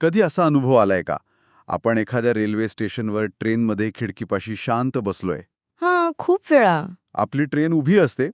कधी असा अनुभव आलाय का? आपण एखाद्या रेल्वे स्टेशनवर ट्रेनमध्ये खिडकीपाशी शांत बसलोय. हां, खूप वेळा. आपली ट्रेन उभी असते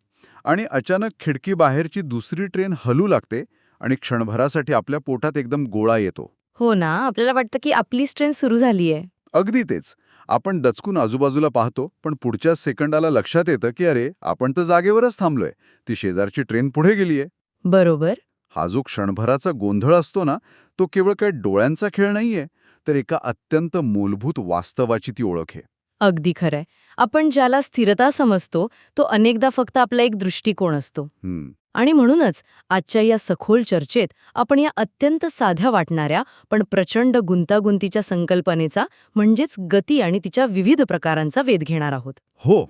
आणि अचानक खिडकी बाहेरची दुसरी ट्रेन हलू लागते आणि क्षणभरासाठी आपल्या पोटात एकदम गोळा येतो. हो ना, आपल्याला वाटतं की आपलीच ट्रेन सुरू झालीये. अगदी तेच. आपण डचकून आजूबाजूला पाहतो, पण पुढच्याच सेकंदाला लक्षात येतं की अरे, आपण तर जागेवरच थांबलोय. ती शेजारची ट्रेन पुढे गेलीये. बरोबर. हा जो क्षणभराचा गोंधळ असतो ना, तो केवळ काही डोळ्यांचा खेळ नाहीये, तर एका अत्यंत मूलभूत वास्तवाची ती ओळख आहे. अगदी खरंय. आपण ज्याला स्थिरता समजतो, तो अनेकदा फक्त आपला एक दृष्टिकोन असतो. हं. आणि म्हणूनच आजच्या या सखोल चर्चेत आपण या अत्यंत साध्या वाटणाऱ्या पण प्रचंड गुंतागुंतीच्या संकल्पनेचा म्हणजेच गती आणि तिच्या विविध प्रकारांचा वेध घेणार आहोत. हो,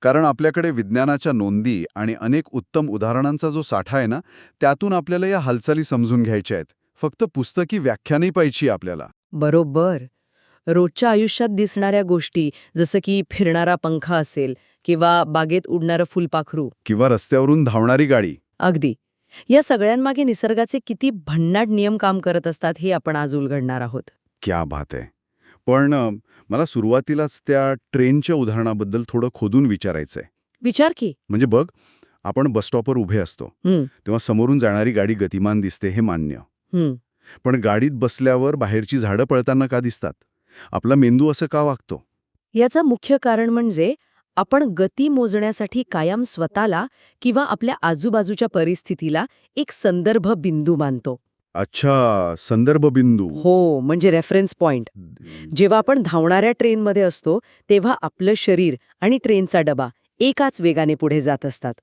कारण आपल्याकडे विज्ञानाच्या नोंदी आणि अनेक उत्तम उदाहरणांचा जो साठा आहे ना, त्यातून आपल्याला या हालचाली समजून घ्यायच्या आहेत. फक्त पुस्तकी व्याख्या नाही पाहिजे आपल्याला. बरोबर. रोजच्या आयुष्यात दिसणाऱ्या गोष्टी जसं की फिरणारा पंखा असेल किंवा बागेत उडणारं फुलपाखरू. किंवा रस्त्यावरून धावणारी गाडी. अगदी. या सगळ्यांमागे निसर्गाचे किती भन्नाट नियम काम करत असतात हे आपण आज उलगडणार आहोत. क्या बात आहे. पण मला सुरुवातीलाच त्या ट्रेनच्या उदाहरणाबद्दल थोडं खोदून विचारायचंय. विचार की. म्हणजे बघ, आपण बस स्टॉपवर उभे असतो, हं, तेव्हा समोरून जाणारी गाडी गतिमान दिसते हे मान्य. हं. पण गाडीत बसल्यावर बाहेरची झाडं पळताना का दिसतात? आपला मेंदू असं का वागतो? याचं मुख्य कारण म्हणजे आपण गती मोजण्यासाठी कायम स्वतःला किंवा आपल्या आजूबाजूच्या परिस्थितीला एक संदर्भ बिंदू मानतो. अच्छा, संदर्भ बिंदू. हो, म्हणजे रेफरन्स पॉइंट. जेव्हा आपण धावणाऱ्या ट्रेनमध्ये असतो तेव्हा आपलं शरीर आणि ट्रेनचा डबा एकाच वेगाने पुढे जात असतात.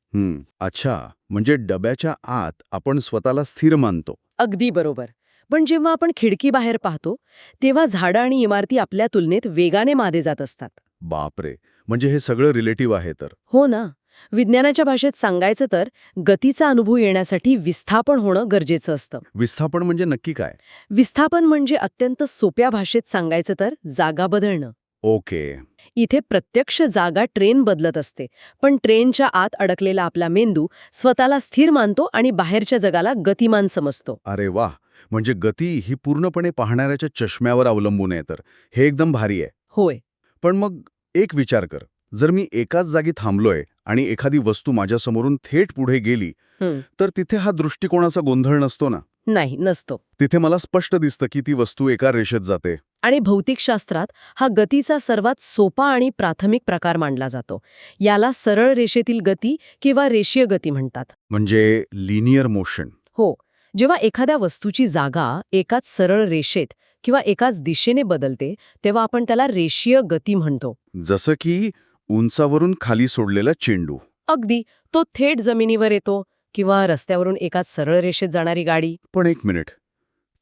अच्छा, म्हणजे डब्याच्या आत आपण स्वतःला स्थिर मानतो. अगदी बरोबर. पण जेव्हा आपण खिडकी बाहेर पाहतो तेव्हा झाडं आणि इमारती आपल्या तुलनेत वेगाने मागे जात असतात. बापरे, म्हणजे हे सगळं रिलेटिव्ह आहे तर. हो ना. विज्ञानाच्या भाषेत सांगायचं तर गतीचा अनुभव येण्यासाठी विस्थापन होणं गरजेचं असतं. विस्थापन म्हणजे नक्की काय? विस्थापन म्हणजे अत्यंत सोप्या भाषेत सांगायचं तर जागा बदलणं. ओके. इथे प्रत्यक्ष जागा ट्रेन बदलत असते, पण ट्रेनच्या आत अडकलेला आपला मेंदू स्वतःला स्थिर मानतो आणि बाहेरच्या जगाला गतिमान समजतो. अरे वाह! म्हणजे गती ही पूर्णपणे पाहणाऱ्याच्या चष्म्यावर अवलंबून आहे तर. हे एकदम भारी आहे. होय. पण मग एक विचार कर, जर मी एकाच जागी थांबलोय आणि एखादी वस्तू माझ्यासमोरून थेट पुढे गेली, हं. तर तिथे हा दृष्टिकोनाचा गोंधळ नसतो ना? नाही, नसतो. तिथे मला स्पष्ट दिसतं की ती वस्तू एका रेषेत जाते. आणि भौतिकशास्त्रात हा गतीचा सर्वात सोपा आणि प्राथमिक प्रकार मानला जातो. याला सरळ रेषेतील गती किंवा रेषीय गती म्हणतात. म्हणजे लिनियर मोशन. हो. जेव्हा एखाद्या वस्तूची जागा एकाच सरळ रेषेत किंवा एकाच दिशेने बदलते तेव्हा आपण त्याला रेषीय गती म्हणतो. जसं की उंचावरून खाली सोडलेला चेंडू. अगदी. तो थेट जमिनीवर येतो किंवा रस्त्यावरून एकाच सरळ रेषेत जाणारी गाडी. पण एक मिनिट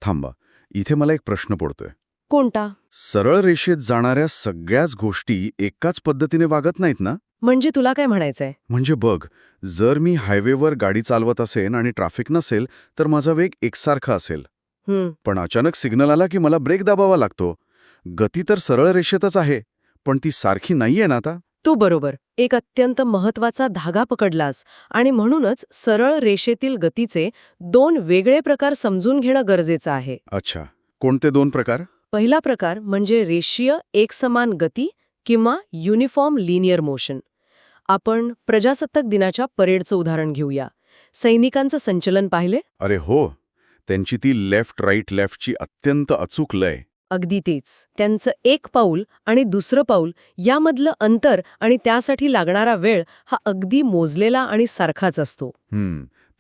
थांबा, इथे मला एक प्रश्न पडतोय. कोणता? सरळ रेषेत जाणाऱ्या सगळ्याच गोष्टी एकाच पद्धतीने वागत नाहीत ना? म्हणजे तुला काय म्हणायचंय? म्हणजे बघ, जर मी हायवेवर गाडी चालवत असेन आणि ट्रॅफिक नसेल तर माझा वेग एकसारखा असेल. पण अचानक सिग्नल आला की मला ब्रेक दाबावा लागतो. गती तर सरळ रेषेतच आहे, पण ती सारखी नाहीये ना आता? तू बरोबर. एक अत्यंत महत्वाचा धागा पकडलास आणि म्हणूनच सरळ रेषेतील गतीचे दोन वेगळे प्रकार समजून घेणं गरजेचं आहे. अच्छा, कोणते दोन प्रकार? पहिला प्रकार म्हणजे रेषीय एकसमान गती किंवा युनिफॉर्म लिनियर मोशन. आपण प्रजासत्ताक दिनाच्या परेडचं उदाहरण घेऊया. सैनिकांचं संचलन पाहिले? अरे हो, त्यांची ती लेफ्ट राईट लेफ्टची अत्यंत अचूक लय. अगदी तेच. त्यांचं एक पाऊल आणि दुसरं पाऊल यामधलं अंतर आणि त्यासाठी लागणारा वेळ हा अगदी मोजलेला आणि सारखाच असतो.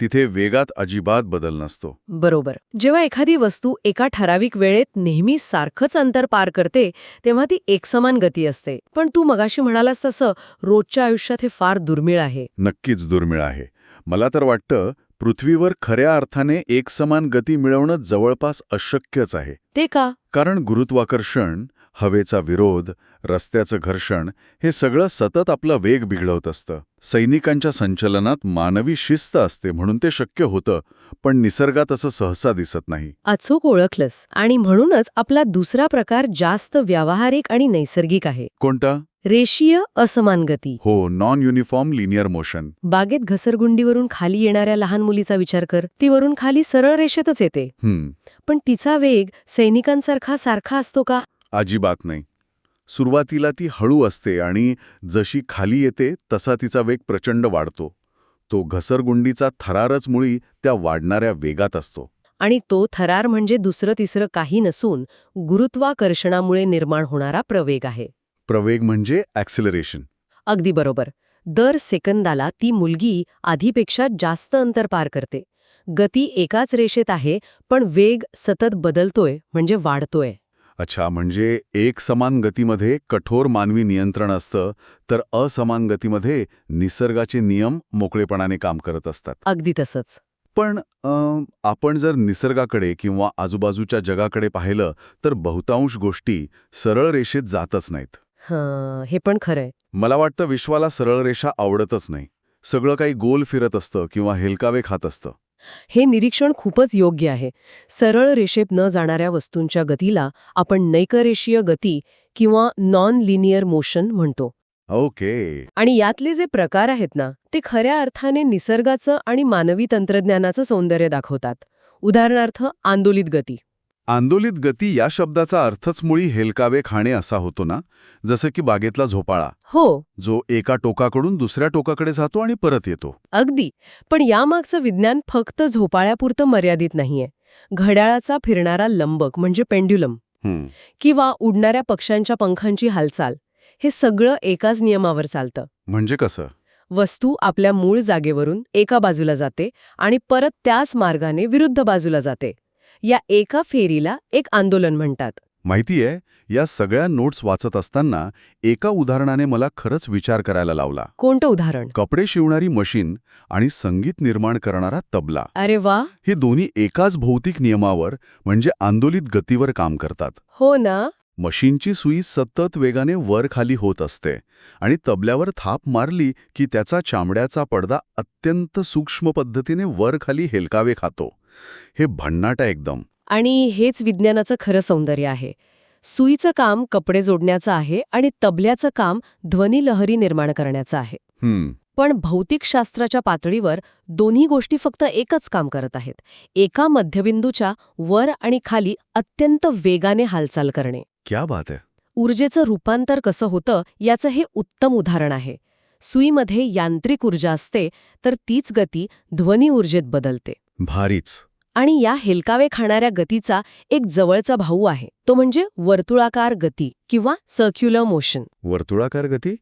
तिथे वेगात अजिबात बदल नसतो. बरोबर. जेव्हा एखादी वस्तू एका ठराविक वेळेत नेहमी सारखंच अंतर पार करते तेव्हा ती एकसमान गती असते. पण तू मगाशी म्हणालास तसं रोजच्या आयुष्यात हे फार दुर्मिळ आहे. नक्कीच दुर्मिळ आहे. मला तर वाटतं पृथ्वीवर खऱ्या अर्थाने एकसमान गती मिळवणं जवळपास अशक्यच आहे. ते का? कारण गुरुत्वाकर्षण, हवेचा विरोध, रस्त्याचं घर्षण हे सगळं सतत आपला वेग बिघडवत असतं. सैनिकांच्या संचलनात मानवी शिस्त असते म्हणून ते शक्य होतं, पण निसर्गात असं सहसा दिसत नाही. अचूक ओळखलंस. आणि म्हणूनच आपला दुसरा प्रकार जास्त व्यावहारिक आणि नैसर्गिक आहे. कोणता? रेषीय असमान गती. हो, नॉन युनिफॉर्म लिनियर मोशन. बागेत घसरगुंडीवरून खाली येणाऱ्या लहान मुलीचा विचार कर. ती वरून खाली सरळ रेषेतच येते. पण तिचा वेग सैनिकांसारखा सारखा असतो का? अजिबात नाही. सुरुवातीला ती हळू असते आणि जशी खाली येते तसा तिचा वेग प्रचंड वाढतो. तो घसरगुंडीचा थरारच मुळी त्या वाढणाऱ्या वेगात असतो. आणि तो थरार म्हणजे दुसरं तिसरं काही नसून गुरुत्वाकर्षणामुळे निर्माण होणारा प्रवेग आहे. प्रवेग म्हणजे ॲक्सिलरेशन. अगदी बरोबर. दर सेकंदाला ती मुलगी आधीपेक्षा जास्त अंतर पार करते. गती एकाच रेषेत आहे, पण वेग सतत बदलतोय म्हणजे वाढतोय. अच्छा, म्हणजे एक समान गतीमध्ये कठोर मानवी नियंत्रण असतं, तर असमान गतीमध्ये निसर्गाचे नियम मोकळेपणाने काम करत असतात. अगदी तसंच. पण आपण जर निसर्गाकडे किंवा आजूबाजूच्या जगाकडे पाहिलं तर बहुतांश गोष्टी सरळ रेषेत जातच नाहीत. हे पण खरंय. मला वाटतं विश्वाला सरळ रेषा आवडतच नाही. सगळं काही गोल फिरत असतं किंवा हेलकावे खात असतं. हे निरीक्षण खूपच योग्य आहे. सरळ रेषेत न जाणाऱ्या वस्तूंच्या गतीला आपण नैकरेषीय गती किंवा नॉन लिनियर मोशन म्हणतो. ओके. आणि यातले जे प्रकार आहेत ना, ते खऱ्या अर्थाने निसर्गाचं आणि मानवी तंत्रज्ञानाचं सौंदर्य दाखवतात. उदाहरणार्थ आंदोलित गती. आंदोलित गती या शब्दाचा अर्थच मुळी हेलकावे खाणे असा होतो ना, जसं की बागेतला झोपाळा, हो, जो एका टोकाकडून दुसऱ्या टोकाकडे जातो आणि परत येतो. अगदी. पण यामागचं विज्ञान फक्त झोपाळ्यापुरतं मर्यादित नाहीये. घड्याळाचा फिरणारा लंबक म्हणजे पेंड्युलम किंवा उडणाऱ्या पक्ष्यांच्या पंखांची हालचाल, हे सगळं एकाच नियमावर चालतं. म्हणजे कसं? वस्तू आपल्या मूळ जागेवरून एका बाजूला जाते आणि परत त्याच मार्गाने विरुद्ध बाजूला जाते. या एका फेरीला एक आंदोलन म्हणतात. माहितीये, या सगळ्या नोट्स वाचत असताना एका उदाहरणाने मला खरंच विचार करायला लावला. कोणतं उदाहरण? कपडे शिवणारी मशीन आणि संगीत निर्माण करणारा तबला. अरे वा. हे दोन्ही एकाच भौतिक नियमावर म्हणजे आंदोलित गतीवर काम करतात. हो ना. मशीनची सुई सतत वेगाने वर खाली होत असते आणि तबल्यावर थाप मारली की त्याचा चामड्याचा पडदा अत्यंत सूक्ष्म पद्धतीने वर खाली हेलकावे खातो. हे भन्नाट आहे एकदम. आणि हेच विज्ञानाचं खरं सौंदर्य आहे. सुईचं काम कपडे जोडण्याचं आहे आणि तबल्याचं काम ध्वनी लहरी निर्माण करण्याचं आहे. पण भौतिकशास्त्राच्या पातळीवर दोन्ही गोष्टी फक्त एकच काम करत आहेत. एका मध्यबिंदूच्या वर आणि खाली अत्यंत वेगाने हालचाल करणे. क्या बात आहे. ऊर्जेचं रूपांतर कसं होतं याचं हे उत्तम उदाहरण आहे. सुईमध्ये यांत्रिक ऊर्जा असते, तर तीच गती ध्वनी ऊर्जेत बदलते. भारीच. आणि या हेलकावे खाणाऱ्या गतीचा एक जवळचा भाऊ आहे, तो म्हणजे वर्तुळाकार गती किंवा सर्क्युलर मोशन. वर्तुळाकार गती?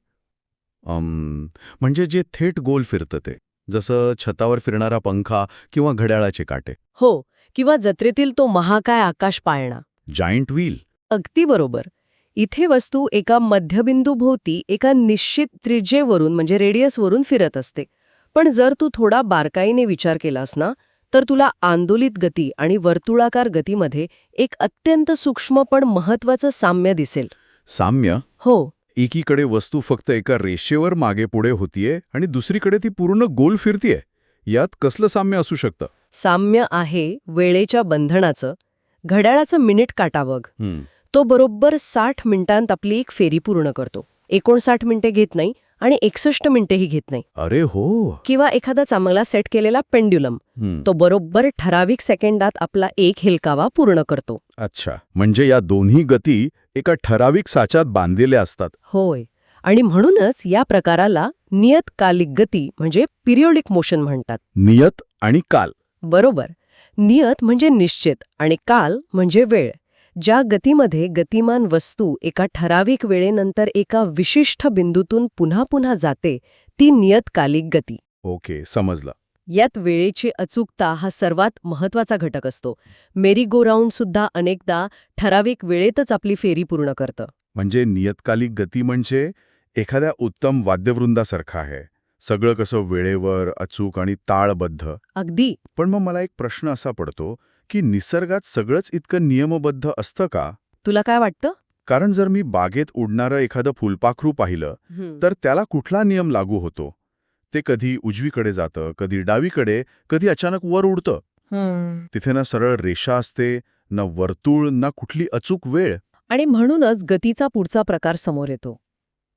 म्हणजे जे थेट गोल फिरतं ते, जसं छतावर फिरणारा पंखा किंवा घड्याळाचे काटे. हो, किंवा जत्रेतील तो महाकाय आकाश पाळणा. Giant wheel. अगदी बरोबर. इथे वस्तू एका मध्यबिंदूभोवती एका निश्चित त्रिज्येवरून म्हणजे रेडियसवरून फिरत असते. पण जर तू थोडा बारकाईने विचार केलास ना, तर तुला आंदोलित गती आणि वर्तुळाकार गतीमध्ये एक अत्यंत सूक्ष्म पण महत्वाचं साम्य दिसेल. साम्य? हो. एकीकडे वस्तू फक्त एका रेषेवर मागे पुढे होतीये आणि दुसरीकडे ती पूर्ण गोल फिरतीये. यात कसलं साम्य असू शकतं? साम्य आहे वेळेच्या बंधनाचं. घड्याळाचं मिनिट काटा बघ. तो बरोबर 60 मिनिटांत आपली एक फेरी पूर्ण करतो. 59 मिनिटे घेत नाही आणि 61 मिनिटेही घेत नाही. अरे हो. किंवा एखादा चांगला सेट केलेला पेंड्युलम, तो बरोबर ठराविक सेकंदात आपला एक हेलकावा पूर्ण करतो. अच्छा, म्हणजे या दोन्ही गती एका ठराविक साच्यात बांधलेल्या असतात. होय. आणि म्हणूनच या प्रकाराला नियतकालिक गती म्हणजे पिरियोडिक मोशन म्हणतात. नियत आणि काल. बरोबर. नियत म्हणजे निश्चित आणि काल म्हणजे वेळ. ज्या गतीमध्ये गतिमान वस्तू एका ठराविक वेळेनंतर एका विशिष्ट बिंदूतून पुन्हा पुन्हा जाते, ती नियतकालिक गती. ओके, समजलं. यात वेळेची अचूकता हा सर्वात महत्वाचा घटक असतो. मेरी गो राऊंड सुद्धा अनेकदा ठराविक वेळेतच आपली फेरी पूर्ण करतं. म्हणजे नियतकालिक गती म्हणजे एखाद्या उत्तम वाद्यवृंदासारखं आहे. सगळं कसं वेळेवर, अचूक आणि ताळबद्ध. अगदी. पण मग मला एक प्रश्न असा पडतो की निसर्गात सगळंच इतकं नियमबद्ध असतं का? तुला काय वाटतं? कारण जर मी बागेत उडणारं एखादं फुलपाखरू पाहिलं तर त्याला कुठला नियम लागू होतो? ते कधी उजवीकडे जातं, कधी डावीकडे, कधी अचानक वर उडतं. तिथे ना सरळ रेषा असते, ना वर्तुळ, ना कुठली अचूक वेळ. आणि म्हणूनच गतीचा पुढचा प्रकार समोर येतो,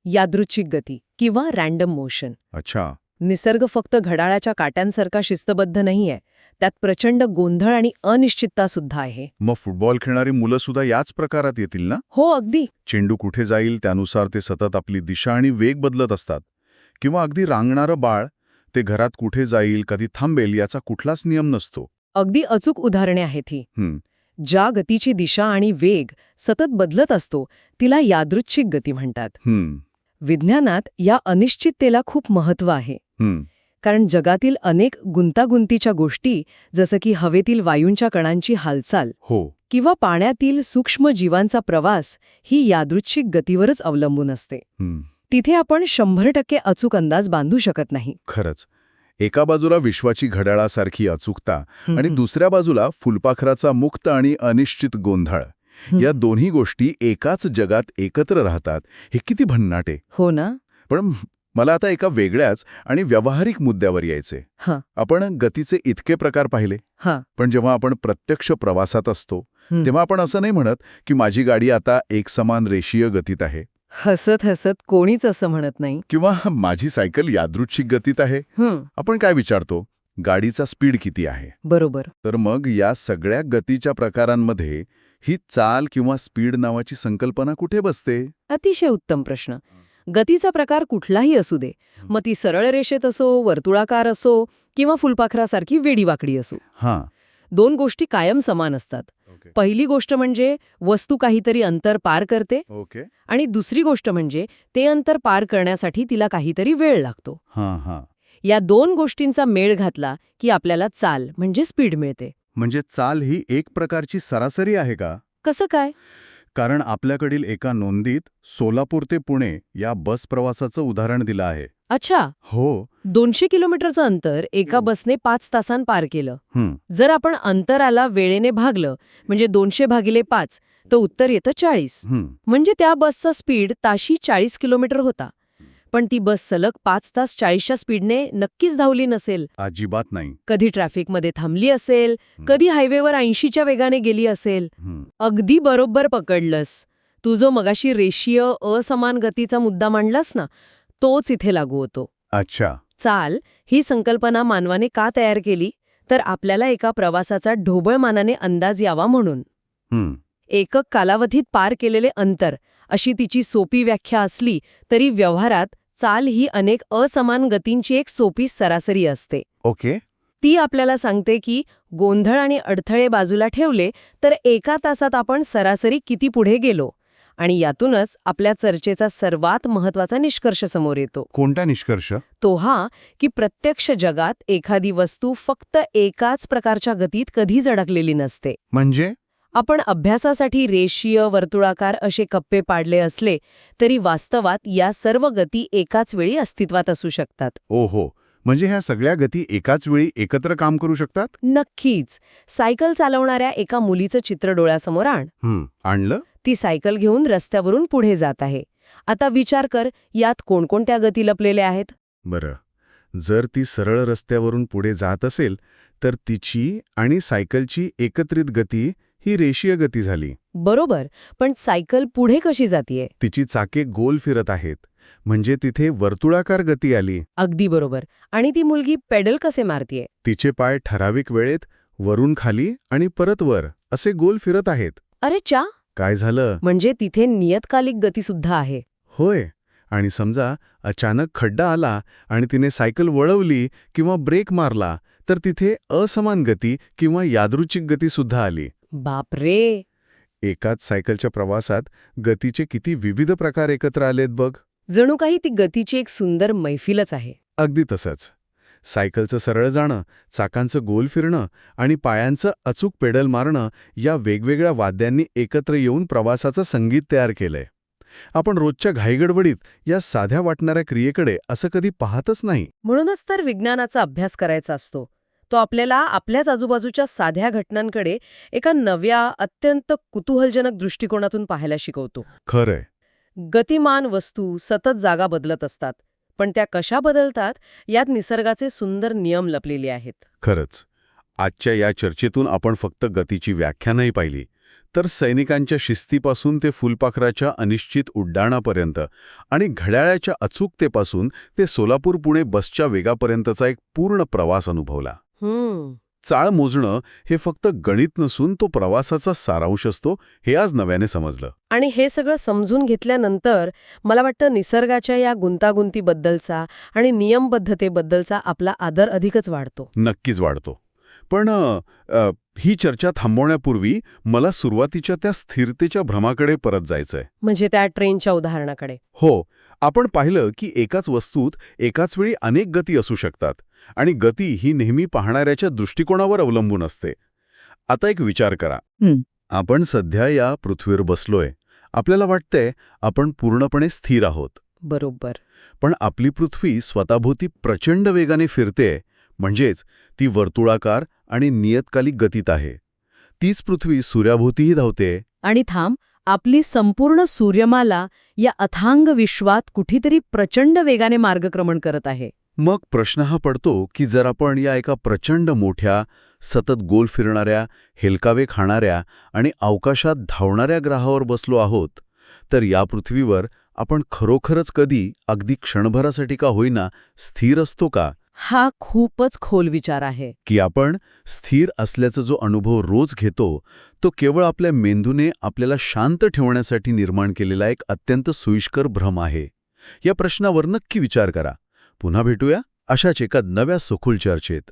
यादृच्छिक गती किंवा रॅन्डम मोशन. अच्छा. निसर्ग फक्त घड्याळाच्या काट्यांसारखा शिस्तबद्ध नाहीये, त्यात प्रचंड गोंधळ आणि अनिश्चितता सुद्धा आहे. मग फुटबॉल खेळणारी मुलं सुद्धा याच प्रकारात येतील ना? हो, अगदी. चेंडू कुठे जाईल त्यानुसार ते सतत आपली दिशा आणि वेग बदलत असतात. किंवा अगदी रांगणारं बाळ, ते घरात कुठे जाईल, कधी थांबेल याचा कुठलाच नियम नसतो. अगदी अचूक उदाहरणे आहेत ही. ज्या गतीची दिशा आणि वेग सतत बदलत असतो तिला यादृच्छिक गती म्हणतात. विज्ञानात या अनिश्चिततेला खूप महत्त्व आहे. कारण जगातील अनेक गुंतागुंतीच्या गोष्टी, जसं की हवेतील वायूंच्या कणांची हालचाल किंवा पाण्यातील सूक्ष्म जीवांचा प्रवास, ही यादृच्छिक गतीवरच अवलंबून असते. तिथे आपण 100% अचूक अंदाज बांधू शकत नाही. खरंच. एका बाजूला विश्वाची घड्याळासारखी अचूकता आणि दुसऱ्या बाजूला फुलपाखराचा मुक्त आणि अनिश्चित गोंधळ. या दोन्ही गोष्टी एकाच जगात एकत्र राहतात. हे किती भन्नाट आहे. हो ना. पण मला आता एका वेगळ्याच आणि व्यावहारिक मुद्द्यावर यायचे. आपण गतीचे इतके प्रकार पाहिले, पण जेव्हा आपण प्रत्यक्ष प्रवासात असतो तेव्हा आपण असं नाही म्हणत की माझी गाडी आता एकसमान रेषीय गतीत आहे. हसत हसत कोणीच असं म्हणत नाही. किंवा माझी सायकल यादृच्छिक गतीत आहे. आपण काय विचारतो? गाडीचा स्पीड किती आहे. बरोबर. तर मग या सगळ्या गतीच्या प्रकारांमध्ये ही चाल किंवा स्पीड नावाची संकल्पना कुठे बसते? अतिशय उत्तम प्रश्न. गतीचा प्रकार कुठलाही असू दे, मग ती सरळ रेषेत असो, वर्तुळाकार असो किंवा फुलपाखरासारखी वेडीवाकडी असो, दोन गोष्टी कायम समान असतात. पहिली गोष्ट म्हणजे वस्तू काहीतरी अंतर पार करते, आणि दुसरी गोष्ट म्हणजे ते अंतर पार करण्यासाठी तिला काहीतरी वेळ लागतो. या दोन गोष्टींचा मेळ घातला की आपल्याला चाल म्हणजे स्पीड मिळते. म्हणजे चाल ही एक प्रकारची सरासरी आहे का? कसं काय? कारण आपल्याकडील एका नोंदीत सोलापूर ते पुणे या बस प्रवासाचं उदाहरण दिलं आहे. अच्छा. हो. 200 किलोमीटरचं अंतर एका बसने 5 तासांत पार केलं. जर आपण अंतराला वेळेने भागलं, म्हणजे 200/5, तर उत्तर येतं 40. म्हणजे त्या बसचा स्पीड ताशी 40 किलोमीटर होता. पण ती बस सलग 5 तास 40च्या स्पीडने नक्कीच धावली नसेल. अजिबात नाही. कधी ट्रॅफिकमध्ये थांबली असेल, कधी हायवेवर 80च्या वेगाने गेली असेल. अगदी बरोबर पकडलंस. तू जो मगाशी रेषीय असमान गतीचा मुद्दा मांडलास ना, तोच इथे लागू होतो. अच्छा. चाल ही संकल्पना मानवाने का तयार केली? तर आपल्याला एका प्रवासाचा ढोबळमानाने अंदाज यावा म्हणून. एकक कालावधीत पार केलेले अंतर अशी तिची सोपी व्याख्या असली तरी व्यवहारात चाल ही अनेक असमान गतींची एक सोपी सरासरी असते. ओके. ती आपल्याला सांगते की गोंधळ आणि अडथळे बाजूला ठेवले तर एका तासात आपण सरासरी किती पुढे गेलो. आणि यातूनच आपल्या चर्चेचा सर्वात महत्वाचा निष्कर्ष समोर येतो. कोणता निष्कर्ष? तो हा की प्रत्यक्ष जगात एखादी वस्तू फक्त एकाच प्रकारच्या गतीत कधीच अडकलेली नसते. म्हणजे आपण अभ्यासासाठी रेषीय, वर्तुळाकार असे कप्पे पाडले असले तरी वास्तवात या सर्व गती एकाच वेळी अस्तित्वात असू शकतात. ओहो. म्हणजे ह्या सगळ्या गती एकाच वेळी एकत्र काम करू शकतात? नक्कीच. सायकल चालवणाऱ्या एका मुलीचं चित्र डोळ्यासमोर आण. आणलं. ती सायकल घेऊन रस्त्यावरून पुढे जात आहे. आता विचार कर, यात कोणकोणत्या गती लपलेल्या आहेत? बरं. जर ती सरळ रस्त्यावरून पुढे जात असेल तर तिची आणि सायकलची एकत्रित गती ही रेषीय गती झाली. बरोबर. पण सायकल पुढे कशी जातीये? तिची चाके गोल फिरत आहेत, म्हणजे तिथे वर्तुळाकार गती आली. अगदी बरोबर. आणि ती मुलगी पेडल कसे मारतीये? तिचे पाय ठराविक वेळेत वरून खाली आणि परत वर असे गोल फिरत आहेत. अरे चा. काय झालं? म्हणजे तिथे नियतकालिक गती सुद्धा आहे. होय. आणि समजा अचानक खड्डा आला आणि तिने सायकल वळवली किंवा ब्रेक मारला तर तिथे असमान गती किंवा यादृच्छिक गती सुद्धा आली. बापरे. एकाच सायकलच्या प्रवासात गतीचे किती विविध प्रकार एकत्र आलेत बघ. जणू काही ती गतीची एक सुंदर मैफिलच आहे. अगदी तसंच. सायकलचं सरळ जाणं, चाकांचं गोल फिरणं आणि पायांचं अचूक पेडल मारणं या वेगवेगळ्या वाद्यांनी एकत्र येऊन प्रवासाचं संगीत तयार केलंय. आपण रोजच्या घाईगडबडीत या साध्या वाटणाऱ्या क्रियेकडे असं कधी पाहतच नाही. म्हणूनच तर विज्ञानाचा अभ्यास करायचा असतो. तो आपल्याला आपल्याच आजूबाजूच्या साध्या घटनांकडे एका नव्या, अत्यंत कुतूहलजनक दृष्टिकोनातून पाहायला शिकवतो. खरंय. गतिमान वस्तू सतत जागा बदलत असतात, पण त्या कशा बदलतात यात निसर्गाचे सुंदर नियम लपलेले आहेत. खरंच. आजच्या या चर्चेतून आपण फक्त गतीची व्याख्या नाही पाहिली, तर सैनिकांच्या शिस्तीपासून ते फुलपाखराच्या अनिश्चित उड्डाणापर्यंत आणि घड्याळाच्या अचूकतेपासून ते सोलापूर-पुणे बसच्या वेगापर्यंतचा एक पूर्ण प्रवास अनुभवला. चाळ मोजणं हे फक्त गणित नसून तो प्रवासाचा सारांश असतो, हे आज नव्याने समजलं. आणि हे सगळं समजून घेतल्यानंतर मला वाटतं निसर्गाच्या या गुंतागुंतीबद्दलचा आणि नियमबद्धतेबद्दलचा आपला आदर अधिकच वाढतो. नक्कीच वाढतो. पण ही चर्चा थांबवण्यापूर्वी मला सुरुवातीच्या त्या स्थिरतेच्या भ्रमाकडे परत जायचंय. म्हणजे त्या ट्रेनच्या उदाहरणाकडे. हो, आपण पाहिलं की एकाच वस्तूत एकाच वेळी अनेक गती असू शकतात आणि गती ही नेहमी पाहणाऱ्याच्या दृष्टिकोनावर अवलंबून असते. आता एक विचार करा. आपण सध्या या पृथ्वीवर बसलोय. आपल्याला वाटतंय आपण पूर्णपणे स्थिर आहोत. बरोबर. पण आपली पृथ्वी स्वतःभोवती प्रचंड वेगाने फिरतेय, म्हणजेच ती वर्तुळाकार आणि नियतकालिक गतीत आहे. तीच पृथ्वी सूर्याभोवतीही धावते. आणि थांब, आपली संपूर्ण सूर्यमाला या अथांग विश्वात कुठेतरी प्रचंड वेगाने मार्गक्रमण करत आहे. मग प्रश्न हा पडतो की जर आपण या एका प्रचंड मोठ्या, सतत गोल फिरणाऱ्या, हेलकावे खाणाऱ्या आणि अवकाशात धावणाऱ्या ग्रहावर बसलो आहोत, तर या पृथ्वीवर आपण खरोखरच कधी, अगदी क्षणभरासाठी का होईना, स्थिर असतो का? हा खूपच खोल विचार आहे. की आपण स्थिर असल्याचा जो अनुभव रोज घेतो, तो केवळ आपल्या मेंदूने आपल्याला शांत ठेवण्यासाठी निर्माण केलेला एक अत्यंत सोयीस्कर भ्रम आहे. या प्रश्नावर नक्की विचार करा. पुन्हा भेटूया अशाच एका नव्या सखोल चर्चेत.